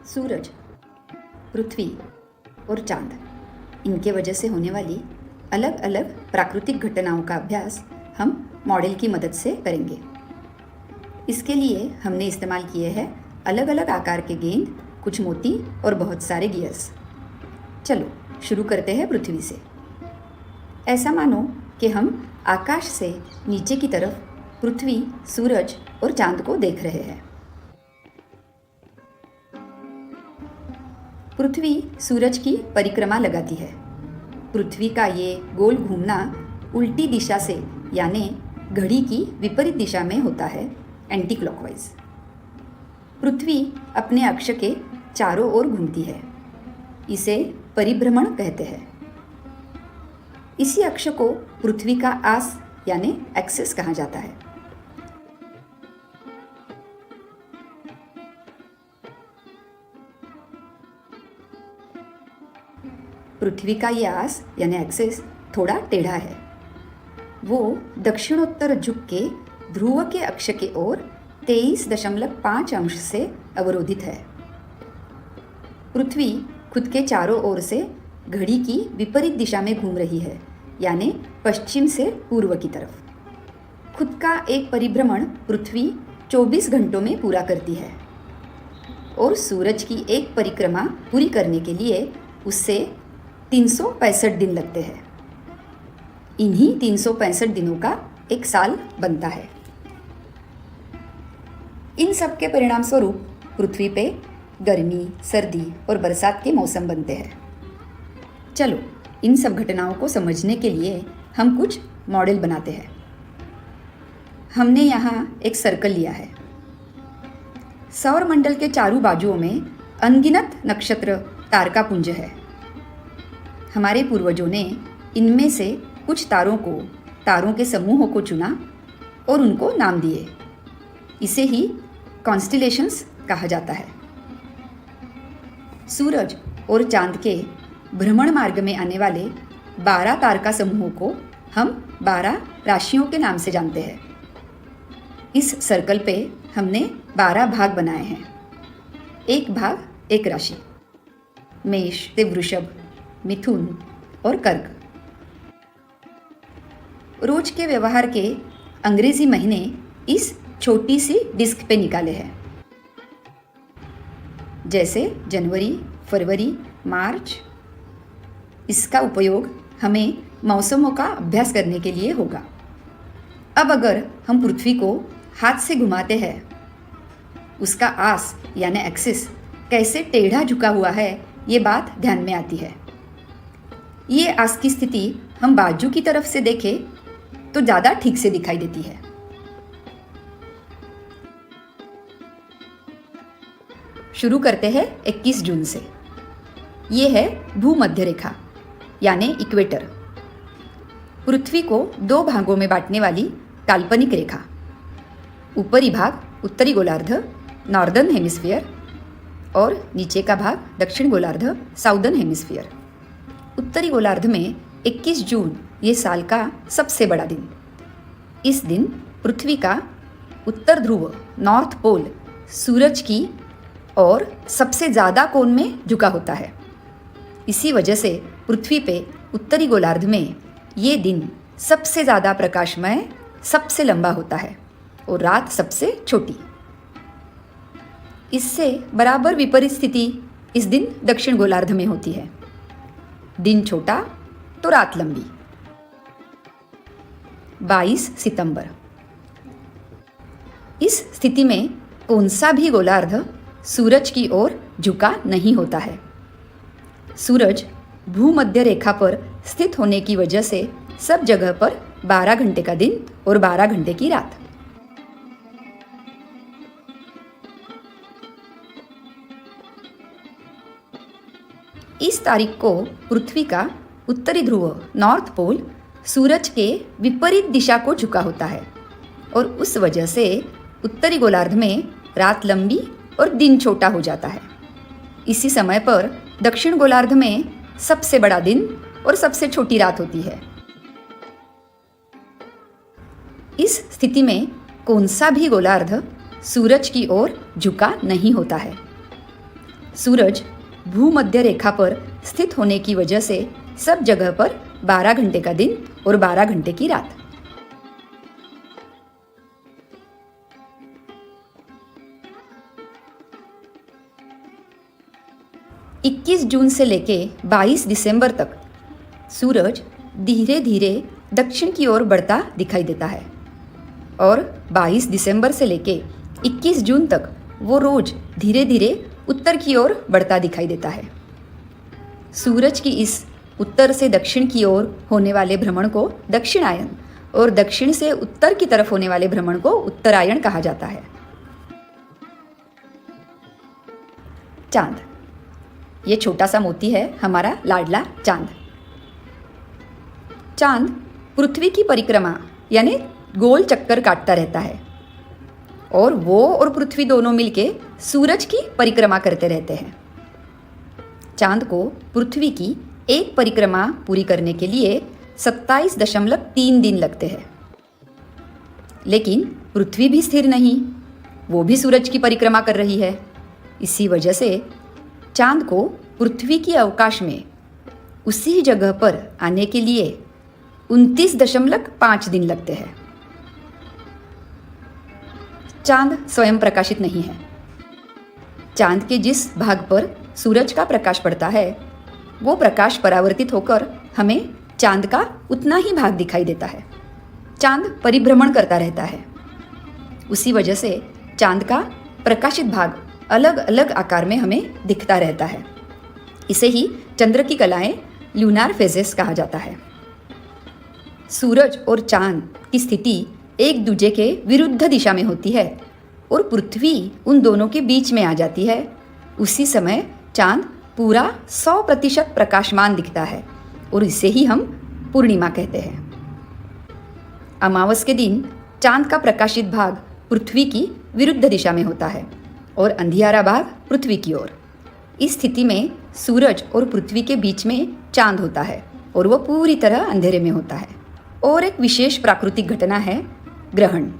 सूरज, पृथ्वी और चांद, इनके वजह से होने वाली अलग अलग प्राकृतिक घटनाओं का अभ्यास हम मॉडल की मदद से करेंगे। इसके लिए हमने इस्तेमाल किए हैं अलग अलग आकार के गेंद, कुछ मोती और बहुत सारे गियर्स। चलो शुरू करते हैं पृथ्वी से। ऐसा मानो कि हम आकाश से नीचे की तरफ पृथ्वी, सूरज और चांद को देख रहे हैं। पृथ्वी सूरज की परिक्रमा लगाती है। पृथ्वी का ये गोल घूमना उल्टी दिशा से यानी घड़ी की विपरीत दिशा में होता है, एंटी क्लॉकवाइज। पृथ्वी अपने अक्ष के चारों ओर घूमती है, इसे परिभ्रमण कहते हैं। इसी अक्ष को पृथ्वी का आस यानी एक्सिस कहा जाता है। पृथ्वी का ये आस यानी एक्सिस थोड़ा टेढ़ा है। वो दक्षिणोत्तर झुक के ध्रुव के अक्ष की ओर 23.5 अंश से अवरोधित है। पृथ्वी खुद के चारों ओर से घड़ी की विपरीत दिशा में घूम रही है, यानी पश्चिम से पूर्व की तरफ। खुद का एक परिभ्रमण पृथ्वी 24 घंटों में पूरा करती है और सूरज की एक परिक्रमा पूरी करने के लिए उससे 365 दिन लगते हैं। इन्हीं 365 दिनों का एक साल बनता है। इन सब के परिणाम स्वरूप पृथ्वी पे गर्मी, सर्दी और बरसात के मौसम बनते हैं। चलो इन सब घटनाओं को समझने के लिए हम कुछ मॉडल बनाते हैं। हमने यहाँ एक सर्कल लिया है। सौर मंडल के चारों बाजुओं में अनगिनत नक्षत्र तारकापुंज है। हमारे पूर्वजों ने इनमें से कुछ तारों के समूहों को चुना और उनको नाम दिए। इसे ही कॉन्स्टिलेशंस कहा जाता है। सूरज और चांद के भ्रमण मार्ग में आने वाले 12 तारका समूहों को हम 12 राशियों के नाम से जानते हैं। इस सर्कल पे हमने 12 भाग बनाए हैं। एक भाग एक राशि, मेष से वृषभ, मिथुन और कर्क। रोज के व्यवहार के अंग्रेजी महीने इस छोटी सी डिस्क पे निकाले हैं, जैसे जनवरी, फरवरी, मार्च। इसका उपयोग हमें मौसमों का अभ्यास करने के लिए होगा। अब अगर हम पृथ्वी को हाथ से घुमाते हैं, उसका आस यानी एक्सिस कैसे टेढ़ा झुका हुआ है, ये बात ध्यान में आती है। ये आस की स्थिति हम बाजू की तरफ से देखें तो ज़्यादा ठीक से दिखाई देती है। शुरू करते हैं 21 जून से। ये है भूमध्य रेखा यानी इक्वेटर, पृथ्वी को 2 भागों में बांटने वाली काल्पनिक रेखा। ऊपरी भाग उत्तरी गोलार्ध, नॉर्दर्न हेमिस्फीयर, और नीचे का भाग दक्षिण गोलार्ध, साउदर्न हेमिस्फीयर। उत्तरी गोलार्ध में 21 जून ये साल का सबसे बड़ा दिन। इस दिन पृथ्वी का उत्तर ध्रुव, नॉर्थ पोल, सूरज की ओर सबसे ज़्यादा कोण में झुका होता है। इसी वजह से पृथ्वी पे उत्तरी गोलार्ध में ये दिन सबसे ज़्यादा प्रकाशमय, सबसे लंबा होता है और रात सबसे छोटी। इससे बराबर विपरीत स्थिति इस दिन दक्षिण गोलार्ध में होती है। दिन छोटा तो रात लंबी। 22 सितंबर। इस स्थिति में कौन सा भी गोलार्ध सूरज की ओर झुका नहीं होता है। सूरज भूमध्य रेखा पर स्थित होने की वजह से सब जगह पर 12 घंटे का दिन और 12 घंटे की रात। इस तारीख को पृथ्वी का उत्तरी ध्रुव, नॉर्थ पोल, सूरज के विपरीत दिशा को झुका होता है और उस वजह से उत्तरी गोलार्ध में रात लंबी और दिन छोटा हो जाता है। इसी समय पर दक्षिण गोलार्ध में सबसे बड़ा दिन और सबसे छोटी रात होती है। इस स्थिति में कौन सा भी गोलार्ध सूरज की ओर झुका नहीं होता है। सूरज भूमध्य रेखा पर स्थित होने की वजह से सब जगह पर 12 घंटे का दिन और 12 घंटे की रात। इक्कीस जून से लेके 22 दिसंबर तक सूरज धीरे धीरे दक्षिण की ओर बढ़ता दिखाई देता है और 22 दिसंबर से लेके 21 जून तक वो रोज धीरे धीरे उत्तर की ओर बढ़ता दिखाई देता है। सूरज की इस उत्तर से दक्षिण की ओर होने वाले भ्रमण को दक्षिणायन और दक्षिण से उत्तर की तरफ होने वाले भ्रमण को उत्तरायण कहा जाता है। चांद, ये छोटा सा मोती है हमारा लाडला चांद। चांद पृथ्वी की परिक्रमा यानी गोल चक्कर काटता रहता है और वो और पृथ्वी दोनों मिलके सूरज की परिक्रमा करते रहते हैं। चांद को पृथ्वी की एक परिक्रमा पूरी करने के लिए 27.3 दिन लगते हैं। लेकिन पृथ्वी भी स्थिर नहीं, वो भी सूरज की परिक्रमा कर रही है। इसी वजह से चांद को पृथ्वी की अवकाश में उसी जगह पर आने के लिए 29.5 दिन लगते हैं। चांद स्वयं प्रकाशित नहीं है। चांद के जिस भाग पर सूरज का प्रकाश पड़ता है वो प्रकाश परावर्तित होकर हमें चांद का उतना ही भाग दिखाई देता है। चांद परिभ्रमण करता रहता है, उसी वजह से चांद का प्रकाशित भाग अलग अलग आकार में हमें दिखता रहता है। इसे ही चंद्र की कलाएं ल्यूनार फेजेस कहा जाता है। सूरज और चांद की स्थिति एक दूजे के विरुद्ध दिशा में होती है और पृथ्वी उन दोनों के बीच में आ जाती है। उसी समय चांद पूरा 100% प्रकाशमान दिखता है और इसे ही हम पूर्णिमा कहते हैं। अमावस के दिन चांद का प्रकाशित भाग पृथ्वी की विरुद्ध दिशा में होता है और अंधियारा भाग पृथ्वी की ओर। इस स्थिति में सूरज और पृथ्वी के बीच में चांद होता है और वह पूरी तरह अंधेरे में होता है। और एक विशेष प्राकृतिक घटना है ग्रहण।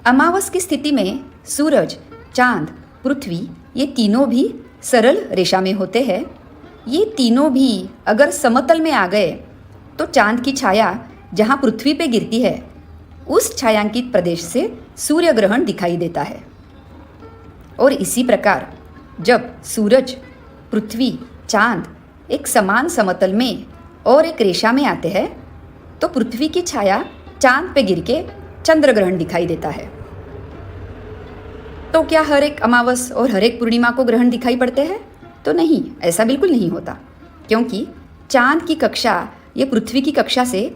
अमावस की स्थिति में सूरज, चांद, पृथ्वी ये तीनों भी सरल रेखा में होते हैं। ये तीनों भी अगर समतल में आ गए तो चांद की छाया जहाँ पृथ्वी पे गिरती है उस छायांकित प्रदेश से सूर्य ग्रहण दिखाई देता है। और इसी प्रकार जब सूरज, पृथ्वी, चांद एक समान समतल में और एक रेखा में आते हैं तो पृथ्वी की छाया चांद पे गिर के चंद्र ग्रहण दिखाई देता है। तो क्या हर एक अमावस और हर एक पूर्णिमा को ग्रहण दिखाई पड़ते हैं? तो नहीं, ऐसा बिल्कुल नहीं होता, क्योंकि चांद की कक्षा ये पृथ्वी की कक्षा से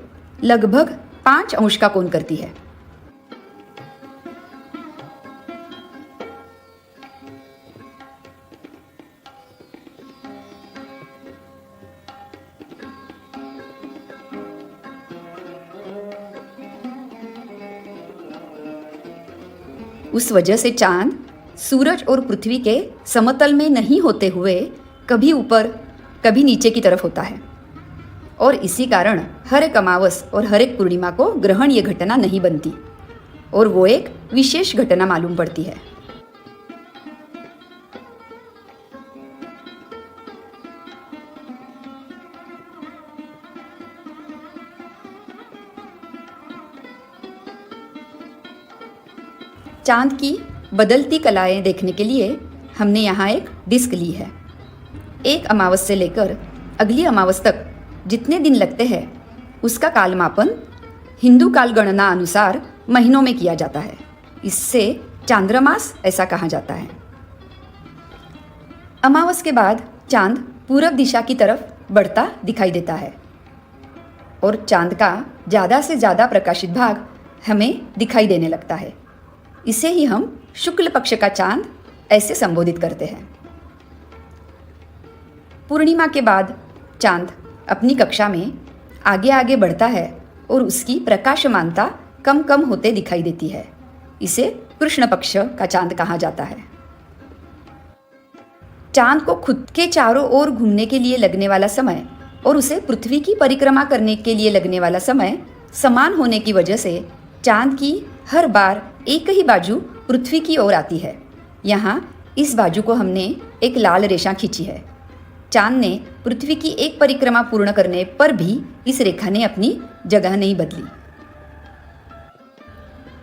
लगभग 5 अंश का कोण करती है। उस वजह से चांद सूरज और पृथ्वी के समतल में नहीं होते हुए कभी ऊपर कभी नीचे की तरफ होता है और इसी कारण हर एक अमावस और हर एक पूर्णिमा को ग्रहण ये घटना नहीं बनती और वो एक विशेष घटना मालूम पड़ती है। चांद की बदलती कलाएं देखने के लिए हमने यहाँ एक डिस्क ली है। एक अमावस से लेकर अगली अमावस तक जितने दिन लगते हैं उसका कालमापन हिंदू काल गणना अनुसार महीनों में किया जाता है। इससे चांद्रमास ऐसा कहा जाता है। अमावस के बाद चांद पूरब दिशा की तरफ बढ़ता दिखाई देता है और चांद का ज़्यादा से ज़्यादा प्रकाशित भाग हमें दिखाई देने लगता है। इसे ही हम शुक्ल पक्ष का चांद ऐसे संबोधित करते हैं। पूर्णिमा के बाद चांद अपनी कक्षा में आगे आगे बढ़ता है और उसकी प्रकाशमानता कम कम होते दिखाई देती है। इसे कृष्ण पक्ष का चांद कहा जाता है। चांद को खुद के चारों ओर घूमने के लिए लगने वाला समय और उसे पृथ्वी की परिक्रमा करने के लिए लगने वाला समय समान होने की वजह से चांद की हर बार एक ही बाजू पृथ्वी की ओर आती है। यहाँ इस बाजू को हमने एक लाल रेखा खींची है। चांद ने पृथ्वी की एक परिक्रमा पूर्ण करने पर भी इस रेखा ने अपनी जगह नहीं बदली।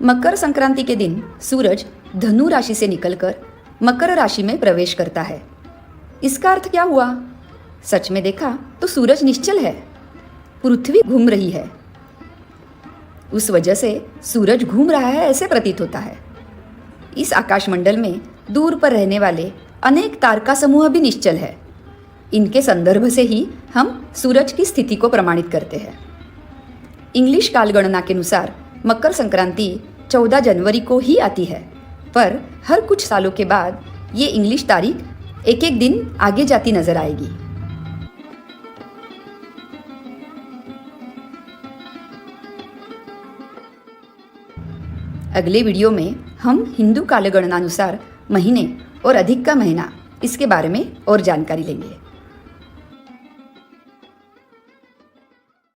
मकर संक्रांति के दिन सूरज धनु राशि से निकलकर मकर राशि में प्रवेश करता है। इसका अर्थ क्या हुआ? सच में देखा तो सूरज निश्चल है, पृथ्वी घूम रही है। उस वजह से सूरज घूम रहा है ऐसे प्रतीत होता है। इस आकाशमंडल में दूर पर रहने वाले अनेक तारका समूह भी निश्चल है। इनके संदर्भ से ही हम सूरज की स्थिति को प्रमाणित करते हैं। इंग्लिश कालगणना के अनुसार मकर संक्रांति 14 जनवरी को ही आती है, पर हर कुछ सालों के बाद ये इंग्लिश तारीख एक एक दिन आगे जाती नजर आएगी। अगले वीडियो में हम हिंदू कालगणनानुसार महीने और अधिक का महीना इसके बारे में और जानकारी लेंगे।